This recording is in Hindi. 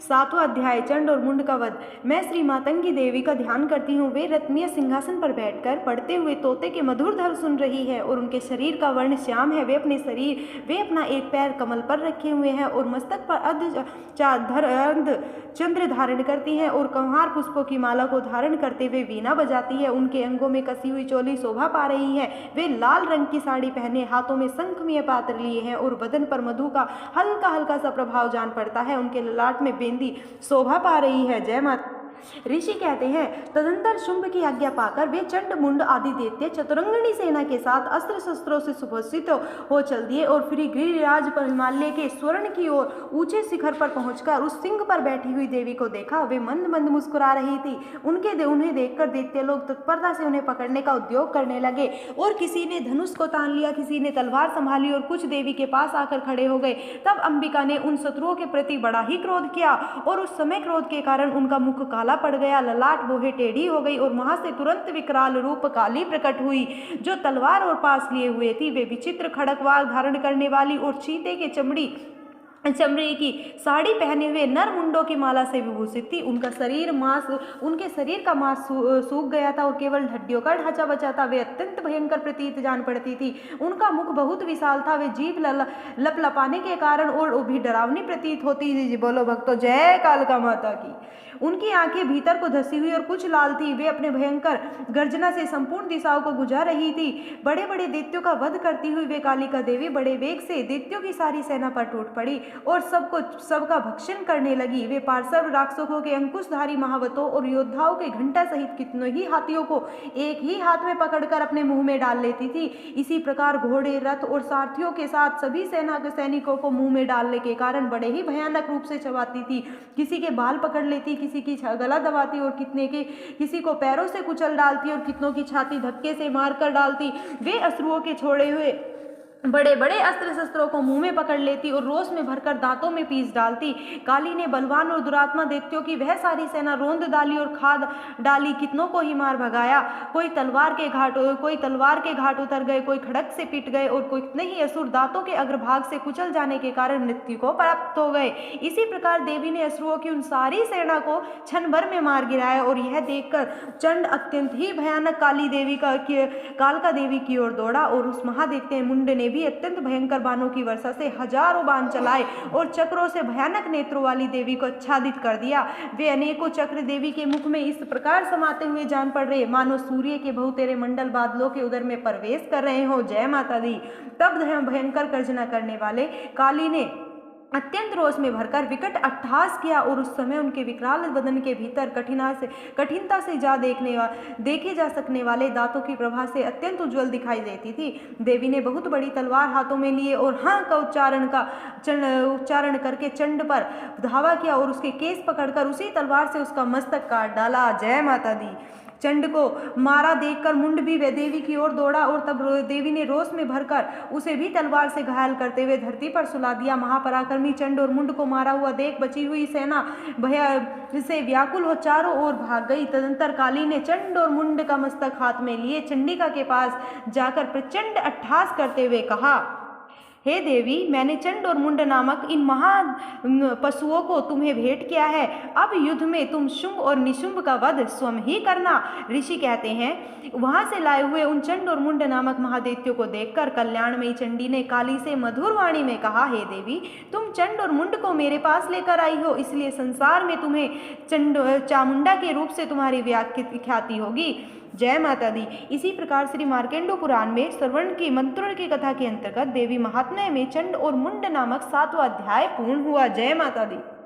सातवां अध्याय चंड और मुंड का वध। मैं श्री मातंगी देवी का ध्यान करती हूँ। वे रत्नीय सिंहासन पर बैठकर पढ़ते हुए तोते के मधुर धर सुन रही है और उनके शरीर का वर्ण श्याम है। वे अपना एक पैर कमल पर रखे हुए हैं और मस्तक पर अर्ध चंद्र धारण करती हैं और कंहार पुष्पों की माला को धारण करते हुए वीणा बजाती है। उनके अंगों में कसी हुई चोली शोभा पा रही है। वे लाल रंग की साड़ी पहने हाथों में शंखमय पात्र लिए हैं और बदन पर मधु का हल्का हल्का सा प्रभाव जान पड़ता है। उनके ललाट में बेंदी शोभा पा रही है। जय माता। ऋषि कहते हैं, तदंतर शुंभ की आज्ञा पाकर वे चंड मुंड आदि दैत्य चतुरंगिणी सेना के साथ अस्त्र शस्त्रों से सुभूषित हो चल दिए और फिर गिरिराज पर हिमालय के स्वर्ण की ओर ऊंचे शिखर पर पहुंचकर उस सिंह पर बैठी हुई देवी को देखा। वे मंद मंद मुस्कुरा रही थी। उन्हें देखकर दैत्य लोग तत्परता से उन्हें पकड़ने का उद्योग करने लगे और किसी ने धनुष को तान लिया, किसी ने तलवार संभाली और कुछ देवी के पास आकर खड़े हो गए। तब अंबिका ने उन शत्रुओं के प्रति बड़ा ही क्रोध किया और उस समय क्रोध के कारण उनका मुख काला पड़ गया, ललाट बोहे टेढ़ी हो गई और वहां से तुरंत विकराल रूप काली प्रकट हुई जो तलवार और पास लिए हुए थी। वे विचित्र खड़गवार धारण करने वाली और चीते के चमड़े की साड़ी पहने हुए नर मुंडों की माला से विभूषित थी। उनके शरीर का मांस सूख गया था और केवल हड्डियों का ढांचा बचा था। वे अत्यंत भयंकर प्रतीत जान पड़ती थी। उनका मुख बहुत विशाल था। वे जीभ लपलपाने के कारण और भी डरावनी प्रतीत होती थी। बोलो भक्तों, जय कालिका माता की। उनकी आंखें भीतर को धसी हुई और कुछ लाल थी। वे अपने भयंकर गर्जना से संपूर्ण दिशाओं को गुजार रही थी। बड़े बड़े दैत्यों का वध करती हुई वे कालिका देवी बड़े वेग से दैत्यों की सारी सेना पर टूट पड़ी और सबका भक्षण करने लगी। वे पार्श्व राक्षसों के अंकुशधारी महावतों और योद्धाओं के घंटा सहित कितनों ही हाथियों को एक ही हाथ में पकड़कर अपने मुंह में डाल लेती थी। इसी प्रकार घोड़े, रथ और सारथियों के साथ सभी सेना के सैनिकों को मुंह में डालने के कारण बड़े ही भयानक रूप से चबाती थी। किसी के बाल पकड़ लेती, किसी की गला दबाती और किसी को पैरों से कुचल डालती और कितनों की छाती धक्के से मार कर डालती। वे अश्रुओं के छोड़े हुए बड़े बड़े अस्त्र शस्त्रों को मुंह में पकड़ लेती और रोष में भरकर दांतों में पीस डालती। काली ने बलवान और दुरात्मा दैत्यों की वह सारी सेना रोंद डाली और खाद डाली, कितनों को ही मार भगाया। कोई तलवार के घाट उतर गए, कोई खड़क से पिट गए और कितने ही असुर दांतों के अग्रभाग से कुचल जाने के कारण मृत्यु को प्राप्त हो गए। इसी प्रकार देवी ने असुरों की उन सारी सेना को क्षण भर में मार गिराया और यह देखकर चंड अत्यंत ही भयानक कालिका देवी की ओर दौड़ा और उस महादैत्य मुंड ने भी अत्यंत भयंकर बाणों की वर्षा से हजारों बाण चलाए और चक्रों से भयानक नेत्रों वाली देवी को आच्छादित कर दिया। वे अनेकों चक्र देवी के मुख में इस प्रकार समाते हुए जान पड़ रहे मानो सूर्य के बहुतेरे मंडल बादलों के उदर में प्रवेश कर रहे हो। जय माता दी। तब भयंकर गर्जना करने वाले काली ने अत्यंत रोष में भरकर विकट अट्टहास किया और उस समय उनके विकराल बदन के भीतर कठिनता से देखे जा सकने वाले दांतों की प्रभा से अत्यंत उज्जवल दिखाई देती थी। देवी ने बहुत बड़ी तलवार हाथों में लिए और हाँ का उच्चारण करके चंड पर धावा किया और उसके केस पकड़कर उसी तलवार से उसका मस्तक काट डाला। जय माता दी। चंड को मारा देखकर मुंड भी वे देवी की ओर दौड़ा और तब देवी ने रोष में भरकर उसे भी तलवार से घायल करते हुए धरती पर सुला दिया। महापराक्रमी चंड और मुंड को मारा हुआ देख बची हुई सेना भय से व्याकुल हो चारों ओर भाग गई। तदंतर काली ने चंड और मुंड का मस्तक हाथ में लिए चंडिका के पास जाकर प्रचंड अट्टहास करते हुए कहा, हे देवी, मैंने चंड और मुंड नामक इन महा पशुओं को तुम्हें भेंट किया है। अब युद्ध में तुम शुंभ और निशुंभ का वध स्वयं ही करना। ऋषि कहते हैं, वहां से लाए हुए उन चंड और मुंड नामक महादैत्यों को देखकर कल्याणमयी चंडी ने काली से मधुर वाणी में कहा, हे देवी, तुम चंड और मुंड को मेरे पास लेकर आई हो, इसलिए संसार में तुम्हें चामुंडा के रूप से तुम्हारी ख्याति होगी। जय माता दी। इसी प्रकार श्री मार्कंडेय पुराण में श्रवण की मंत्रण की कथा के अंतर्गत देवी महात्म्य में चंड और मुंड नामक 7वां अध्याय पूर्ण हुआ। जय माता दी।